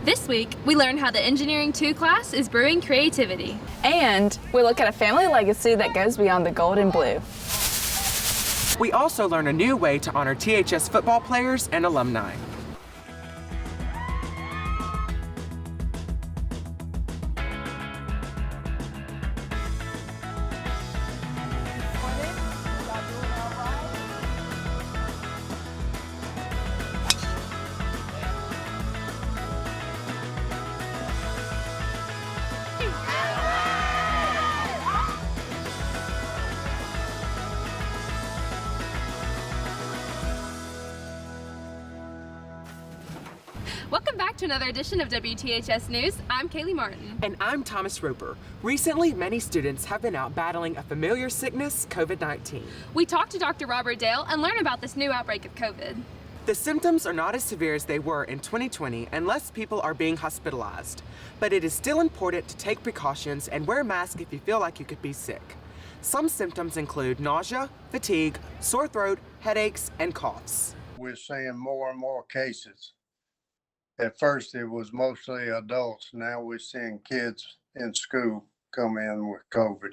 This week, we learn how the Engineering 2 class is brewing creativity. And we look at a family legacy that goes beyond the gold and blue. We also learn a new way to honor THS football players and alumni. Welcome back to another edition of WTHS News. I'm Kaylee Martin. And I'm Thomas Roper. Recently, many students have been out battling a familiar sickness, COVID-19. We talked to Dr. Robert Dale and learned about this new outbreak of COVID. The symptoms are not as severe as they were in 2020 and less people are being hospitalized. But it is still important to take precautions and wear a mask if you feel like you could be sick. Some symptoms include nausea, fatigue, sore throat, headaches, and coughs. We're seeing more and more cases. At first, it was mostly adults. Now we're seeing kids in school come in with COVID.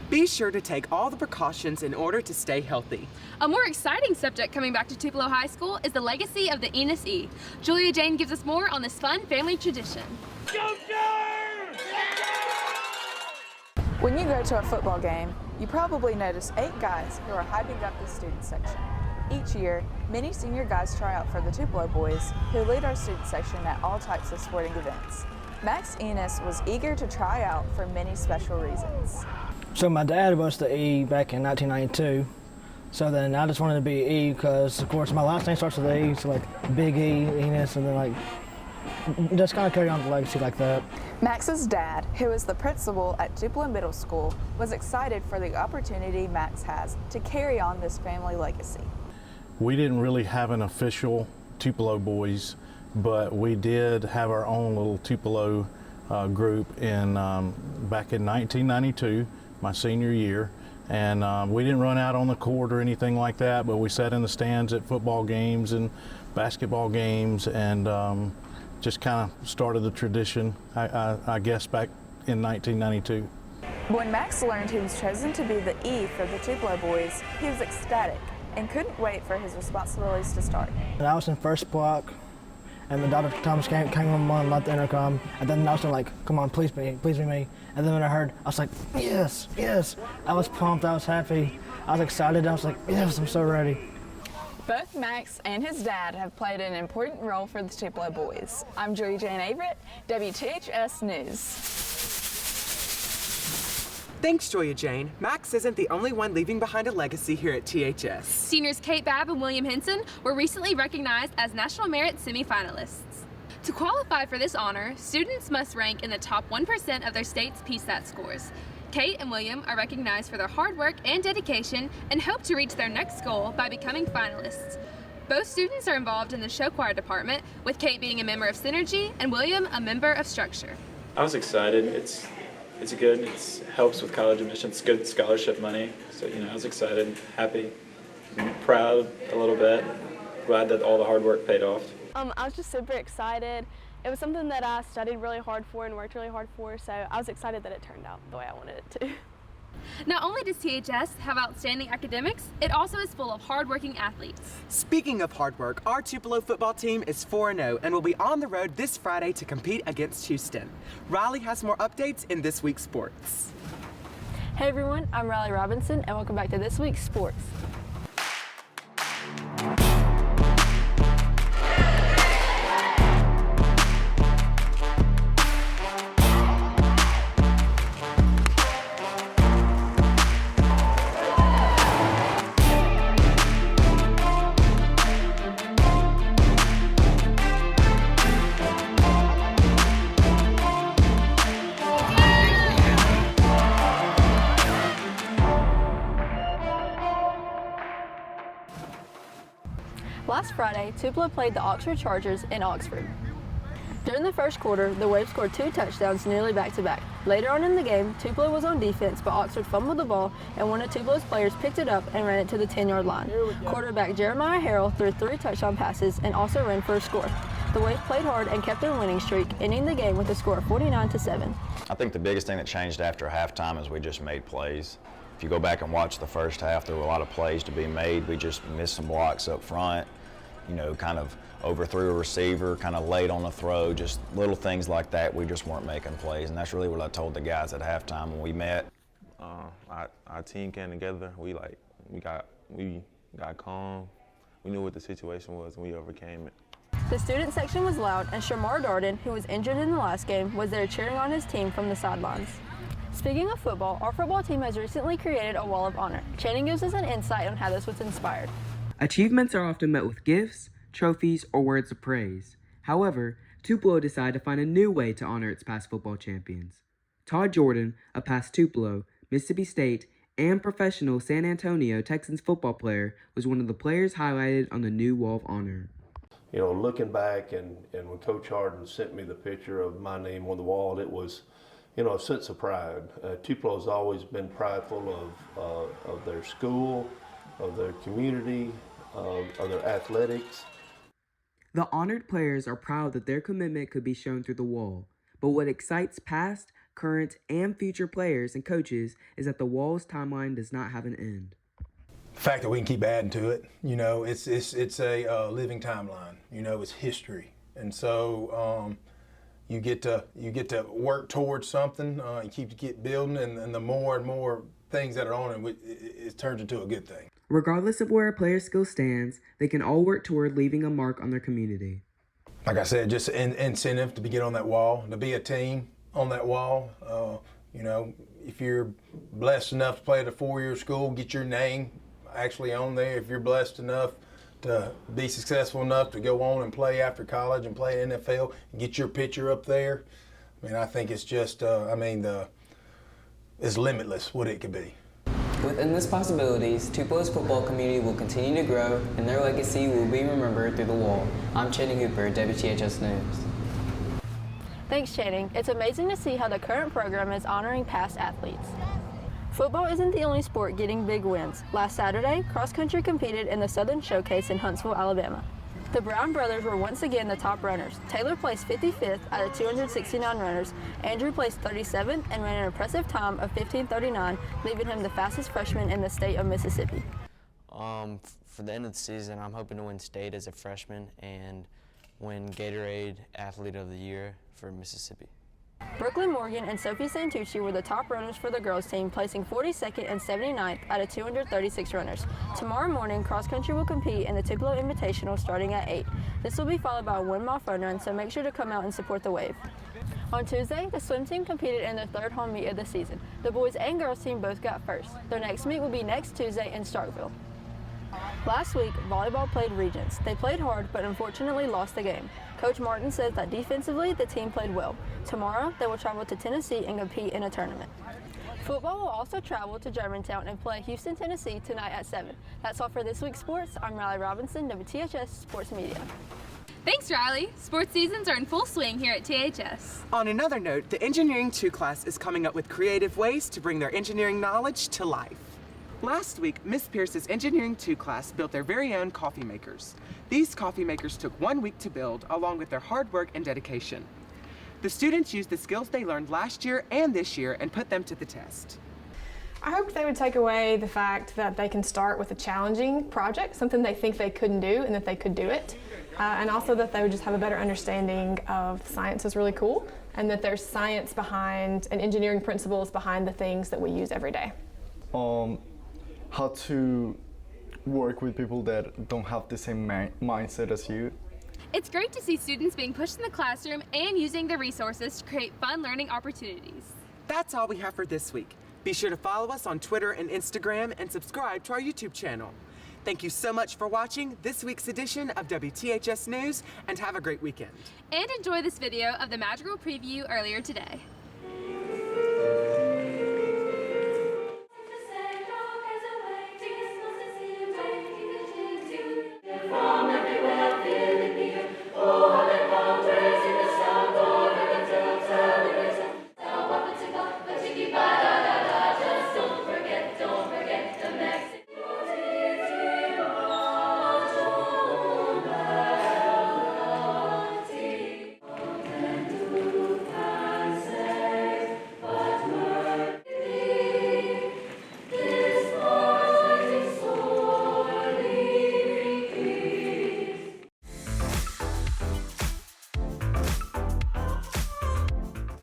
Be sure to take all the precautions in order to stay healthy. A more exciting subject coming back to Tupelo High School is the legacy of the Enis E. Julia Jane gives us more on this fun family tradition. When you go to a football game, you probably notice 8 guys who are hyping up the student section. Each year, many senior guys try out for the Tupelo boys, who lead our student section at all types of sporting events. Max Enis was eager to try out for many special reasons. So my dad was the E back in 1992. So then I just wanted to be E because, of course, my last name starts with E, so like Big E, Enis, and then like just kind of carry on the legacy like that. Max's dad, who is the principal at Tupelo Middle School, was excited for the opportunity Max has to carry on this family legacy. We didn't really have an official Tupelo boys, but we did have our own little Tupelo group back in 1992, my senior year. And we didn't run out on the court or anything like that, but we sat in the stands at football games and basketball games and just kind of started the tradition, I guess, back in 1992. When Max learned he was chosen to be the E for the Tupelo boys, he was ecstatic and couldn't wait for his responsibilities to start. And I was in first block, and then Dr. Thomas came on about the intercom, and then I was like, come on, please be me. And then when I heard, I was like, yes. I was pumped, I was happy, I was excited, I was like, yes, I'm so ready. Both Max and his dad have played an important role for the Tupelo boys. I'm Julia Jane Averett, WTHS News. Thanks, Julia Jane. Max isn't the only one leaving behind a legacy here at THS. Seniors Cate and William Henson were recently recognized as National Merit semifinalists. To qualify for this honor, students must rank in the top 1% of their state's PSAT scores. Cate and William are recognized for their hard work and dedication and hope to reach their next goal by becoming finalists. Both students are involved in the show choir department, with Cate being a member of Synergy and William a member of Structure. I was excited. It's good. It helps with college admissions. Good scholarship money. So I was excited, happy, proud a little bit. Glad that all the hard work paid off. I was just super excited. It was something that I studied really hard for and worked really hard for, so I was excited that it turned out the way I wanted it to. Not only does THS have outstanding academics, it also is full of hard-working athletes. Speaking of hard work, our Tupelo football team is 4-0 and will be on the road this Friday to compete against Houston. Rylie has more updates in this week's sports. Hey everyone, I'm Rylie Robinson and welcome back to this week's sports. Last Friday, Tupelo played the Oxford Chargers in Oxford. During the first quarter, the Waves scored 2 touchdowns nearly back-to-back. Later on in the game, Tupelo was on defense, but Oxford fumbled the ball, and one of Tupelo's players picked it up and ran it to the 10-yard line. Quarterback Jeremiah Harrell threw 3 touchdown passes and also ran for a score. The Wave played hard and kept their winning streak, ending the game with a score of 49-7. I think the biggest thing that changed after halftime is we just made plays. If you go back and watch the first half, there were a lot of plays to be made. We just missed some blocks up front, you know, kind of overthrew a receiver, kind of late on the throw, just little things like that. We just weren't making plays, and that's really what I told the guys at halftime when we met. Our team came together. We got calm. We knew what the situation was, and we overcame it. The student section was loud, and Shamar Darden, who was injured in the last game, was there cheering on his team from the sidelines. Speaking of football, our football team has recently created a wall of honor. Channing gives us an insight on how this was inspired. Achievements are often met with gifts, trophies, or words of praise. However, Tupelo decided to find a new way to honor its past football champions. Todd Jordan, a past Tupelo, Mississippi State, and professional San Antonio Texans football player, was one of the players highlighted on the new wall of honor. You know, looking back and when Coach Harden sent me the picture of my name on the wall, it was, you know, a sense of pride. Tupelo has always been prideful of their school, of their community, of their athletics. The honored players are proud that their commitment could be shown through the wall, but what excites past, current, and future players and coaches is that the wall's timeline does not have an end. The fact that we can keep adding to it, you know, it's a living timeline. You know, it's history, and so you get to work towards something and keep building, and the more and more things that are on it turns into a good thing. Regardless of where a player's skill stands, they can all work toward leaving a mark on their community. Like I said, just an incentive to get on that wall, to be a team on that wall. You know, if you're blessed enough to play at a four-year school, get your name actually on there. If you're blessed enough to be successful enough to go on and play after college and play NFL, and get your picture up there. I mean, I think it's just, it's limitless what it could be. With endless possibilities, Tupelo's football community will continue to grow, and their legacy will be remembered through the wall. I'm Channing Hooper, WTHS News. Thanks, Channing. It's amazing to see how the current program is honoring past athletes. Football isn't the only sport getting big wins. Last Saturday, cross country competed in the Southern Showcase in Huntsville, Alabama. The Brown brothers were once again the top runners. Taylor placed 55th out of 269 runners. Andrew placed 37th and ran an impressive time of 15:39, leaving him the fastest freshman in the state of Mississippi. For the end of the season, I'm hoping to win state as a freshman and win Gatorade Athlete of the Year for Mississippi. Brooklyn Morgan and Sophie Santucci were the top runners for the girls team, placing 42nd and 79th out of 236 runners. Tomorrow morning, cross country will compete in the Tupelo Invitational starting at 8. This will be followed by a 1-mile fun run, so make sure to come out and support the Wave. On Tuesday, the swim team competed in their third home meet of the season. The boys and girls team both got first. Their next meet will be next Tuesday in Starkville. Last week, volleyball played Regents. They played hard, but unfortunately lost the game. Coach Martin says that defensively, the team played well. Tomorrow, they will travel to Tennessee and compete in a tournament. Football will also travel to Germantown and play Houston, Tennessee tonight at 7. That's all for this week's sports. I'm Rylie Robinson, WTHS Sports Media. Thanks, Rylie. Sports seasons are in full swing here at THS. On another note, the Engineering 2 class is coming up with creative ways to bring their engineering knowledge to life. Last week, Miss Pierce's Engineering 2 class built their very own coffee makers. These coffee makers took 1 week to build, along with their hard work and dedication. The students used the skills they learned last year and this year and put them to the test. I hoped they would take away the fact that they can start with a challenging project, something they think they couldn't do and that they could do it. And also that they would just have a better understanding of science is really cool and that there's science behind and engineering principles behind the things that we use every day. How to work with people that don't have the same mindset as you. It's great to see students being pushed in the classroom and using the resources to create fun learning opportunities. That's all we have for this week. Be sure to follow us on Twitter and Instagram and subscribe to our YouTube channel. Thank you so much for watching this week's edition of WTHS News, and have a great weekend. And enjoy this video of the Madrigal preview earlier today.